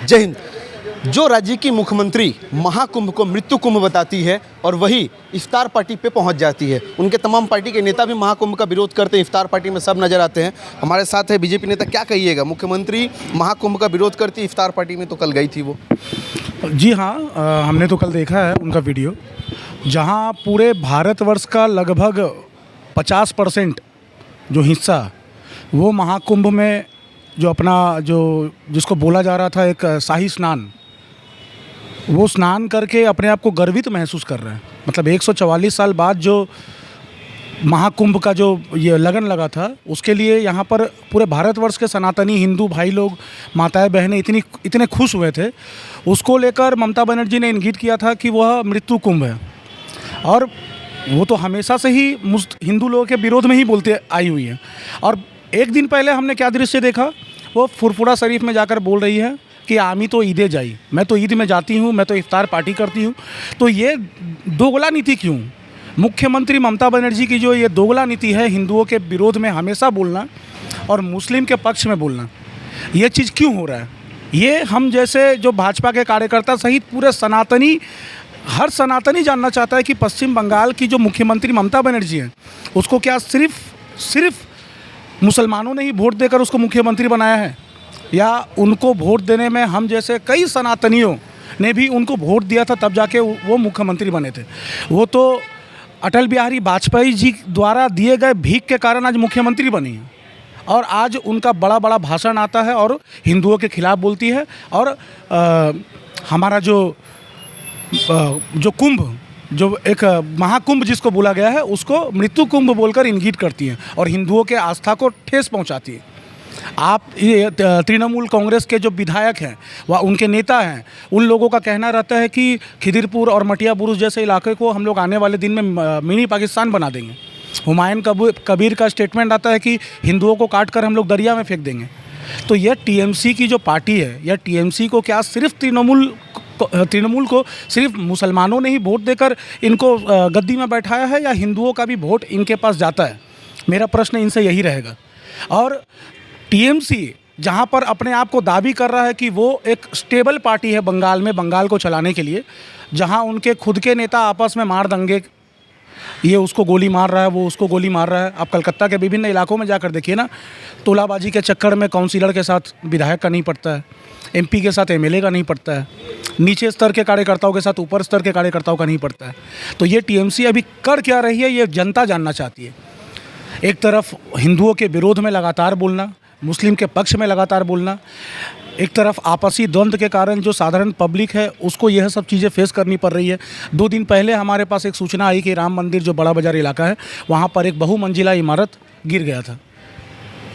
जय हिंद। जो राज्य की मुख्यमंत्री महाकुंभ को मृत्यु कुंभ बताती है और वही इफ्तार पार्टी पे पहुंच जाती है, उनके तमाम पार्टी के नेता भी महाकुंभ का विरोध करते हैं, इफ्तार पार्टी में सब नजर आते हैं। हमारे साथ है बीजेपी नेता, क्या कहिएगा? मुख्यमंत्री महाकुंभ का विरोध करती, इफ्तार पार्टी में तो कल गई थी वो। जी हाँ, हमने तो कल देखा है उनका वीडियो, जहाँ पूरे भारतवर्ष का लगभग 50% जो हिस्सा वो महाकुंभ में जो अपना जिसको बोला जा रहा था एक शाही स्नान, वो स्नान करके अपने आप को गर्वित महसूस कर रहे हैं। मतलब 144 साल बाद जो महाकुंभ का जो ये लगन लगा था, उसके लिए यहाँ पर पूरे भारतवर्ष के सनातनी हिंदू भाई लोग, माताएं बहनें इतने खुश हुए थे। उसको लेकर ममता बनर्जी ने इंगित किया था कि वह मृत्यु कुंभ है, और वो तो हमेशा से ही हिंदू लोगों के विरोध में ही बोलते आई हुई है। और एक दिन पहले हमने क्या दृश्य देखा, वो फुरफुरा शरीफ में जाकर बोल रही है कि आमी तो ईदे जाई, मैं तो ईद में जाती हूँ, मैं तो इफ्तार पार्टी करती हूँ। तो ये दोगला नीति क्यों? मुख्यमंत्री ममता बनर्जी की जो ये दोगला नीति है, हिंदुओं के विरोध में हमेशा बोलना और मुस्लिम के पक्ष में बोलना, ये चीज़ क्यों हो रहा है? ये हम जैसे जो भाजपा के कार्यकर्ता सहित पूरे हर सनातनी जानना चाहता है कि पश्चिम बंगाल की जो मुख्यमंत्री ममता बनर्जी है, उसको क्या सिर्फ मुसलमानों ने ही वोट देकर उसको मुख्यमंत्री बनाया है, या उनको वोट देने में हम जैसे कई सनातनियों ने भी उनको वोट दिया था, तब जाके वो मुख्यमंत्री बने थे। वो तो अटल बिहारी वाजपेयी जी द्वारा दिए गए भीख के कारण आज मुख्यमंत्री बनी है, और आज उनका बड़ा बड़ा भाषण आता है और हिंदुओं के खिलाफ बोलती है। और हमारा जो कुंभ, जो एक महाकुंभ जिसको बोला गया है, उसको मृत्यु कुंभ बोलकर इंगित करती हैं और हिंदुओं के आस्था को ठेस पहुंचाती है। आप ये तृणमूल कांग्रेस के जो विधायक हैं व उनके नेता हैं, उन लोगों का कहना रहता है कि खिदिरपुर और मटिया बुरुज जैसे इलाके को हम लोग आने वाले दिन में मिनी पाकिस्तान बना देंगे। हुमायूं कबीर का स्टेटमेंट आता है कि हिंदुओं को काट कर हम लोग दरिया में फेंक देंगे। तो यह टीएमसी की जो पार्टी है, यह टीएमसी को क्या सिर्फ तृणमूल को सिर्फ मुसलमानों ने ही वोट देकर इनको गद्दी में बैठाया है, या हिंदुओं का भी वोट इनके पास जाता है? मेरा प्रश्न इनसे यही रहेगा। और टीएमसी जहां पर अपने आप को दावी कर रहा है कि वो एक स्टेबल पार्टी है बंगाल में, बंगाल को चलाने के लिए, जहां उनके खुद के नेता आपस में मार दंगे, ये उसको गोली मार रहा है, वो उसको गोली मार रहा है। आप कलकत्ता के विभिन्न इलाकों में जाकर देखिए ना, तोलाबाजी के चक्कर में काउंसिलर के साथ विधायक का नहीं पड़ता है, एमपी के साथ एमएलए का नहीं पड़ता है, नीचे स्तर के कार्यकर्ताओं के साथ ऊपर स्तर के कार्यकर्ताओं का नहीं पड़ता है। तो ये टीएमसी अभी कर क्या रही है, ये जनता जानना चाहती है। एक तरफ हिंदुओं के विरोध में लगातार बोलना, मुस्लिम के पक्ष में लगातार बोलना, एक तरफ आपसी द्वंद्व के कारण जो साधारण पब्लिक है उसको यह सब चीज़ें फेस करनी पड़ रही है। 2 दिन पहले हमारे पास एक सूचना आई कि राम मंदिर जो बड़ा बाजार इलाका है, वहाँ पर एक बहुमंजिला इमारत गिर गया था।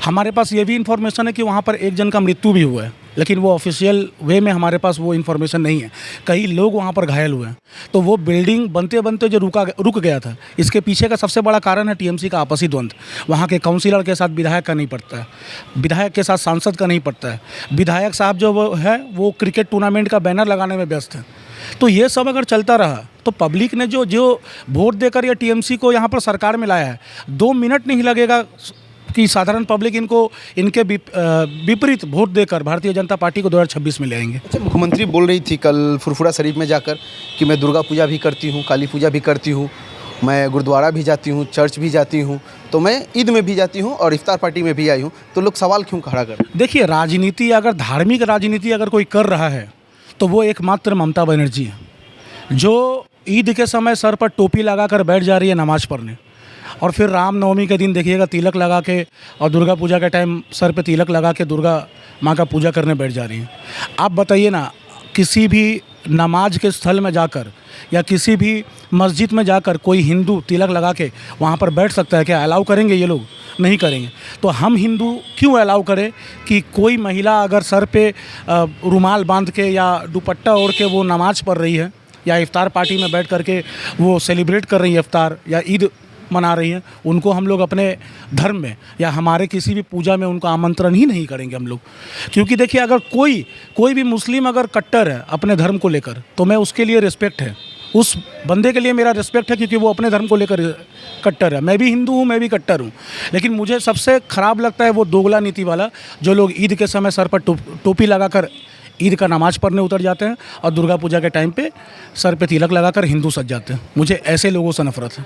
हमारे पास ये भी इन्फॉर्मेशन है कि वहाँ पर एक जन का मृत्यु भी हुआ है, लेकिन वो ऑफिशियल वे में हमारे पास वो इन्फॉर्मेशन नहीं है। कई लोग वहाँ पर घायल हुए हैं। तो वो बिल्डिंग बनते बनते जो रुक गया था, इसके पीछे का सबसे बड़ा कारण है टीएमसी का आपसी द्वंद्व। वहाँ के काउंसिलर के साथ विधायक का नहीं पड़ता है, विधायक के साथ सांसद का नहीं पड़ता है, विधायक साहब जो वो क्रिकेट टूर्नामेंट का बैनर लगाने में व्यस्त है। तो ये सब अगर चलता रहा तो पब्लिक ने जो वोट देकर या टीएमसी को यहाँ पर सरकार में लाया है, 2 मिनट नहीं लगेगा कि साधारण पब्लिक इनके विपरीत वोट देकर भारतीय जनता पार्टी को 2026 में ले आएंगे। अच्छा, मुख्यमंत्री बोल रही थी कल फुरफुरा शरीफ में जाकर कि मैं दुर्गा पूजा भी करती हूँ, काली पूजा भी करती हूँ, मैं गुरुद्वारा भी जाती हूँ, चर्च भी जाती हूँ, तो मैं ईद में भी जाती हूँ और इफ्तार पार्टी में भी आई हूँ। तो लोग सवाल क्यों खड़ा कर? देखिए, राजनीति अगर धार्मिक राजनीति अगर कोई कर रहा है तो वो एकमात्र ममता बनर्जी है, जो ईद के समय सर पर टोपी लगा कर बैठ जा रही है नमाज़ पढ़ने, और फिर रामनवमी के दिन देखिएगा तिलक लगा के, और दुर्गा पूजा के टाइम सर पे तिलक लगा के दुर्गा माँ का पूजा करने बैठ जा रही हैं। आप बताइए ना, किसी भी नमाज के स्थल में जाकर या किसी भी मस्जिद में जाकर कोई हिंदू तिलक लगा के वहाँ पर बैठ सकता है क्या? अलाउ करेंगे ये लोग? नहीं करेंगे। तो हम हिंदू क्यों अलाउ करें कि कोई महिला अगर सर पे रुमाल बांध के या दुपट्टा ओढ़ के वो नमाज़ पढ़ रही है, या इफ्तार पार्टी में बैठ करके वो सेलिब्रेट कर रही है, इफ्तार या ईद मना रही हैं, उनको हम लोग अपने धर्म में या हमारे किसी भी पूजा में उनको आमंत्रण ही नहीं करेंगे हम लोग। क्योंकि देखिए, अगर कोई भी मुस्लिम अगर कट्टर है अपने धर्म को लेकर, तो मैं उसके लिए रिस्पेक्ट है, उस बंदे के लिए मेरा रिस्पेक्ट है, क्योंकि वो अपने धर्म को लेकर कट्टर है। मैं भी हिंदू हूँ, मैं भी कट्टर हूँ। लेकिन मुझे सबसे ख़राब लगता है वो दोगला नीति वाला, जो लोग ईद के समय सर पर टोपी लगाकर ईद का नमाज़ पढ़ने उतर जाते हैं और दुर्गा पूजा के टाइम पे सर पे तिलक लगाकर हिंदू सज जाते हैं। मुझे ऐसे लोगों से नफरत है।